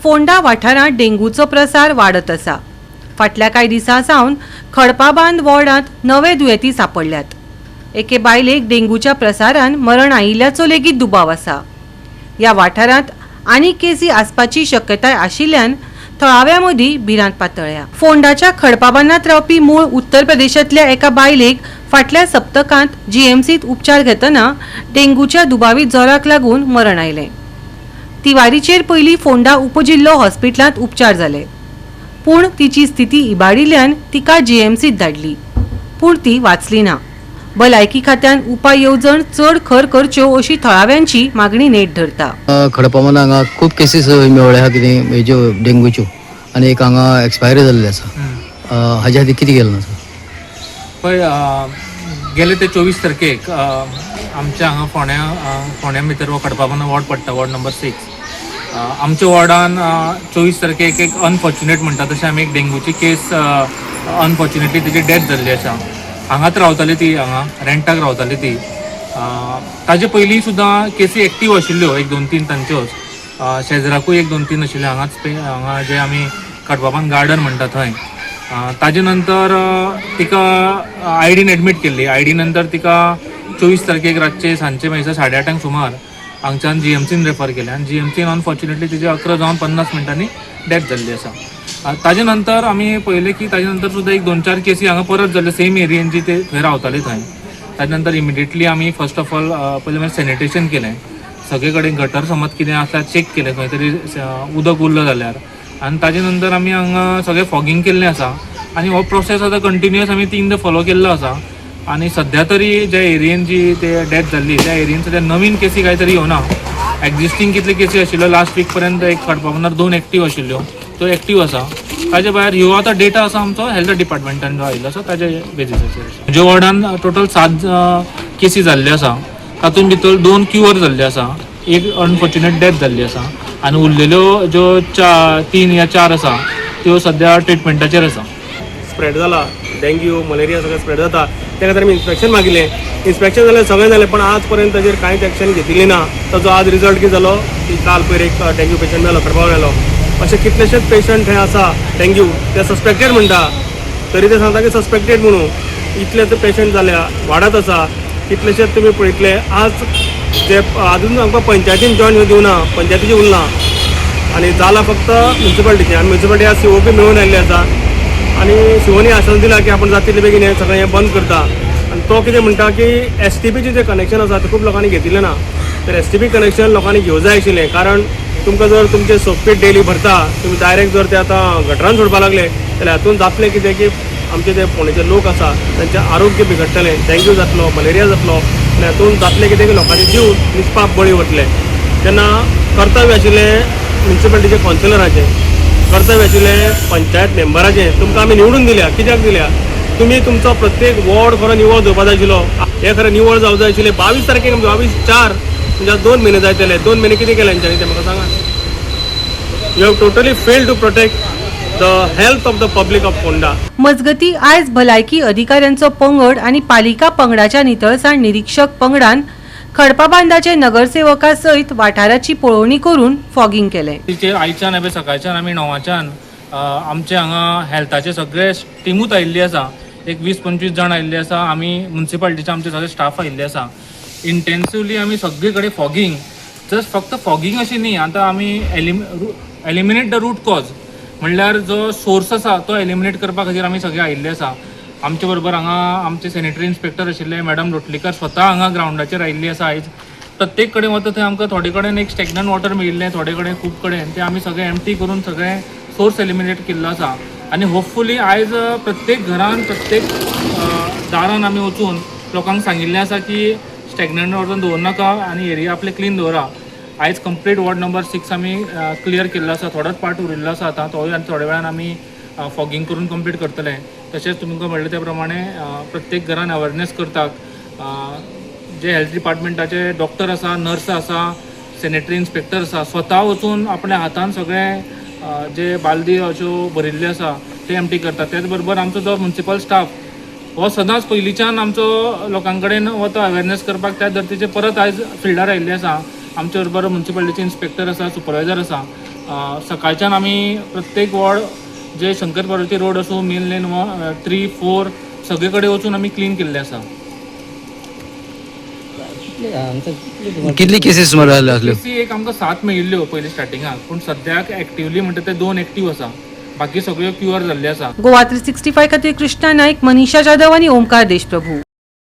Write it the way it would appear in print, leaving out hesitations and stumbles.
फोंडा वाठारांत डेंग्यूचो प्रसार वाडत आसा। फाटल्या कांय दिसां सावन खडपाबांद वॉर्डांत नवे दुयेंती सांपडल्यात। एके बायलेक डेंग्यूच्या प्रसारान मरण आयिल्ल्याचो लेगीत दुबाव आसा। ह्या वाठारांत आनी केसी आसपाची शक्यताय आशिल्ल्यान थळाव्यां मदीं भिरांत पातळ्ळ्या। फोंडाच्या खडपाबांदांत रावपी मूळ उत्तर प्रदेशांतल्या एका बायलेक फाटल्या सप्तकांत जीएमसीत उपचार घेतना डेंग्यूच्या दुबावी जोराक लागून मरण आयलें। तिवारीचेर पयलीं फोंडा उपजिल्लो हॉस्पिटलांत उपचार जाले, पूण तिची स्थिती इबाडिल्ल्यान तिका जीएमसीत धाडली, पूण ती वाचली ना। भलायकी खात्यान उपाय येवजण चड खर करच्यो अशी थळाव्यांची मागणी नेट धरता। खडपाबांद हांगा खूब केसीस मेळ्ळ्या आहा कितें हेज्यो डेंग्यूच्यो, आनी एक हांगा एक्सपायरी जाल्ली आसा। हाज्या खातीर कितें केलें ना सर? पळय, गेले ते 24 तारखेक आमच्या हांगा फोंड्या भितर हो खडपाबांद वॉर्ड पडटा, वॉर्ड नंबर 6। आमच्या वॉर्डान 24 तारखेक एक अनफॉर्च्युनेट म्हणटा तशें आमी एक डेंग्यूची केस अनफॉर्च्युनेटली तिची डेथ जाल्ली आसा। हांगाच रावताली ती, हांगा रेंटाक रावताली ती। ताजे पयलीं सुद्दां केसी एक्टीव आशिल्ल्यो, एक 2-3 तांच्योच। शेजराकूय एक 2-3 आशिल्ले हांगा जे आमी खडपाबांद गार्डन म्हणटा थंय। ताजे नंतर तिका आयडीन एडमीट केल्ली। आयडी नंतर तिका 24 तारखेक रातचे सांजचे मागीर 8:30 सुमार हांगच्यान जीएमसीन रेफर केलें, आनी जीएमसीन अनफॉर्च्युनेटली तिची 11:50 मिनटांनी डेथ जाल्ली आसा। ताजे नंतर आमी पळयलें की ताजे नंतर सुद्दां एक 2-4 केसी हांगा परत जाल्ले सेम एरियेन जी ते थंय रावताले थंय। ताजे नंतर इमिडिएटली आमी फर्स्ट ऑफ ऑल पयलें मागीर सॅनिटेशन केलें, सगळे कडेन गटर समज कितें आसा चेक केलें खंय तरी उदक उरलं जाल्यार, आनी ताजे नंतर आमी हांगा सगळें फॉगिंग केल्लें आसा। आनी हो प्रोसेस आतां कंटिन्युअस आमी 3 फॉलो केल्लो आसा। आनी सध्या तरी ज्या एरियेन जी ते डेथ जाल्ली त्या एरियेन सध्या नवीन केसी कांय तरी येवना। एक्झिस्टींग कितले केसी आशिल्ल्यो लास्ट वीक पर्यंत एक खडपाबांदार 2 एक्टीव आशिल्ल्यो, तो एक्टीव आसा। ताजे भायर ह्यो आतां डेटा आसा आमचो हेल्थ डिपार्टमेंटान जो आयिल्लो आसा ताजे बेजिसाचेर। म्हज्या वॉर्डान टोटल 7 केसी जाल्ल्यो आसा, तातूंत भितर 2 क्युअर जाल्ले आसा, एक अनफॉर्च्युनेट डेथ जाल्ली आसा, आनी उरलेल्यो ज्यो 3 या 4 आसा त्यो सध्या ट्रिटमेंटाचेर आसा। स्प्रेड जाला डेंग्यू मलेरिया सगळें स्प्रेड जाता, त्या खातीर आमी इन्स्पेक्शन मागिल्लें। इन्स्पेक्शन जालें सगळें जालें, पण आज पर्यंत ताजेर कांयच एक्शन घेतिल्ली ना। ताजो आज रिजल्ट कितें जालो की काल पयर एक डेंग्यू पेशंट मेलो, खडपाबांद मेलो। अशे कितलेशेच पेशंट थंय आसा डेंग्यू, ते सस्पेक्टेड म्हणटा, तरी ते सांगता की सस्पेक्टेड म्हणून। इतले ते पेशंट जाल्या, वाडत आसा। कितलेशेच तुमी पळयतले आज जे अजून आमकां पंचायतीन जॉयन दिवना, पंचायतीची उरलां, आनी जाला फक्त म्युन्सिपालिटीचे। आनी म्युन्सिपालिटी आज सीओपी मेळून आयिल्ली आसा, आनी सीओनी आश्वासन दिला की आपण जातले बेगीन हें सगळें हें बंद करता। आनी तो कितें म्हणटा की एसटीपीचें जें कनेक्शन आसा तें खूब लोकांनी घेतिल्लें ना। तर एसटीपी कनेक्शन लोकांनी घेवं जाय आशिल्लें, कारण तुमकां जर तुमचे सोकपीट डेली भरता, तुमी डायरेक्ट जर ते आतां गटरान सोडपाक लागले जाल्यार हातून जातलें कितें की आमचे जे फोंडेचे लोक आसा तांचें आरोग्य बिगडटलें, डेंग्यू जातलो, मलेरिया जातलो, आनी हातून जातलें कितें की लोकांचे जीव निस्पाप बळी वतले। तेन्ना कर्तव्य आशिल्लें म्युन्सिपालिटीचे कावन्सिलराचें, कर्तव्य आशिल्लें पंचायत मेंबराचें। तुमकां आमी निवडून दिल्या, कित्याक दिल्या? तुमी तुमचो प्रत्येक वॉर्ड खरो निवळ दवरपा जाय आशिल्लो। हे खरें निवळ जावंक जाय आशिल्लें। 22 तारखेक 22/4 म्हणजे 2 म्हयने जायतले। 2 म्हयने कितें केलें तेंच्यांनी तें म्हाका सांगा। You have totally failed to protect the health of the public of Ponda. मजगती आयज भलायकी अधिकाऱ्यांचो पंगड आनी पालिका पंगडाच्या नितळसाण निरीक्षक पंगडान खडपाबांदाचे नगरसेवका सयत वाठाराची पळोवणी करून फॉगिंग केलें। आयच्यान एबे सकाळच्यान आमी 9:00च्यान आमचे हांगा हेल्थाचे सगळे टिमूच आयिल्ली आसा, एक 20-25 जाण आयिल्ले आसा। आमी म्युन्सिपालिटीचे आमचे सगळे स्टाफ आयिल्ले आसा। इंटेन्सिवली आमी सगळे कडेन फॉगिंग, जस्ट फक्त फॉगिंग अशी न्ही, आतां आमी एलिमिनेट द रूट कॉज म्हणल्यार जो सोर्स आसा तो एलिमिनेट करपा खातीर आमी सगळे आयिल्ले आसा। आमचे बरोबर हांगा आमचे सॅनिटरी इन्स्पेक्टर आशिल्ले मॅडम लोटलीकर स्वता हांगा ग्रावंडाचेर आयिल्ली आसा। आयज प्रत्येक कडेन वता थंय आमकां थोडे कडेन एक स्टॅग्नंट वॉटर मेळिल्लें, थोडे कडेन खूब कडेन ते आमी सगळें एम्प्टी करून सगळें सोर्स एलिमिनेट केल्लो आसा। आनी होपफुली आयज प्रत्येक घरान प्रत्येक दारान आमी वचून लोकांक सांगिल्लें आसा की स्टॅग्नंट वॉटर दवरनाका आनी एरिया आपले क्लीन दवरा। आयज कंप्लीट वॉर्ड नंबर 6 आमी क्लियर केल्लो आसा, थोडोच पार्ट उरिल्लो आसा आतां, तोय आनी थोड्या वेळान आमी फॉगिंग करून कंप्लीट करतले। तशेंच तुमकां म्हणलें त्या प्रमाणे प्रत्येक घरान अवेरनेस करतात। जे हेल्थ डिपार्टमेंटाचे डॉक्टर आसा, नर्स आसा, सॅनिटरी इन्स्पेक्टर आसा, स्वता वचून आपल्या हातान सगळे जे बालदी अश्यो भरिल्ल्यो आसा ते एम्प्टी करतात। त्याच बरोबर आमचो जो म्युन्सिपल स्टाफ हो सदांच पयलींच्यान आमचो लोकां कडेन वता अवेरनेस करपाक, त्या धर्तीचे परत आयज फिल्डार आयिल्ले आसा। आमचे बरोबर म्युन्सिपालिटीचे इन्स्पेक्टर आसा, सुपरवायझर आसा, सकाळच्यान आमी प्रत्येक वॉर्ड जे शंकर पार्वती रोड असो मेन लेन 3, 4 सगळे कडेन वचून आमी क्लीन केल्ले आसा. कितली केसीस सुमार जाल्यो आसल्यो? केसी एक आमकां 7 मेळिल्ल्यो पयलीं स्टार्टिंगाक, पूण सद्याक एक्टिवली म्हणटा ते 2 एक्टीव आसा, बाकी सगळ्यो क्युअर जाल्ले आसा. गोवा 365 खातीर कृष्णा नायक, मनीषा जाधव आनी ओमकार देशप्रभू.